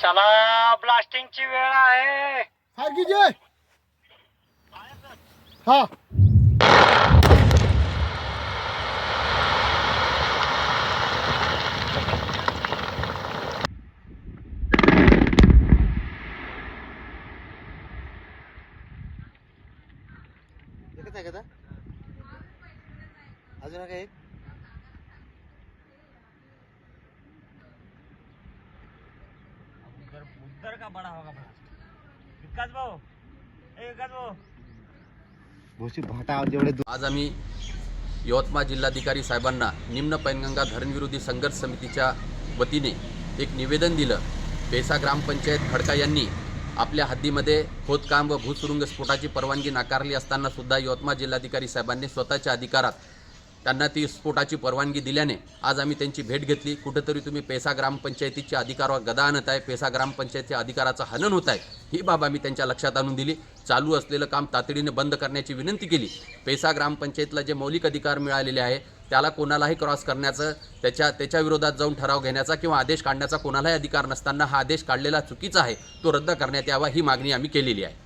चला ब्लास्टिंगची वेळ आहे. सारखी जे हा एकच आहे का अजून काय उधर का बड़ा होगा विकास भाऊ, विकास भाऊ. भोशी भाटा जेवढे आज आम्ही यवतमाळ जिल्हाधिकारी साहेबांना निम्न पैनगंगा धरणविरोधी संघर्ष समितीच्या वतीने एक निवेदन दिलं. पेसा ग्रामपंचायत खडका यांनी आपल्या हद्दीमध्ये खोदकाम व भूसुरुंग स्फोटाची परवानगी नाकारली असताना सुद्धा यवतमाळ जिल्हाधिकारी साहेबांनी स्वतःच्या अधिकारात त्यांना ती स्फोटाची परवानगी दिल्याने आज आम्ही त्यांची भेट घेतली. कुठेतरी तुम्ही पेसा ग्रामपंचायतीच्या अधिकारावर गदा आणत आहे, पेसा ग्रामपंचायतीच्या अधिकाराचं हनन होत आहे, ही बाब आम्ही त्यांच्या लक्षात आणून दिली. चालू असलेलं काम तातडीने बंद करण्याची विनंती केली. पेसा ग्रामपंचायतीला जे मौलिक अधिकार मिळालेले आहे त्याला कोणालाही क्रॉस करण्याचं, त्याच्या विरोधात जाऊन ठराव घेण्याचा किंवा आदेश काढण्याचा कोणालाही अधिकार नसताना हा आदेश काढलेला चुकीचा आहे, तो रद्द करण्यात यावा ही मागणी आम्ही केलेली आहे.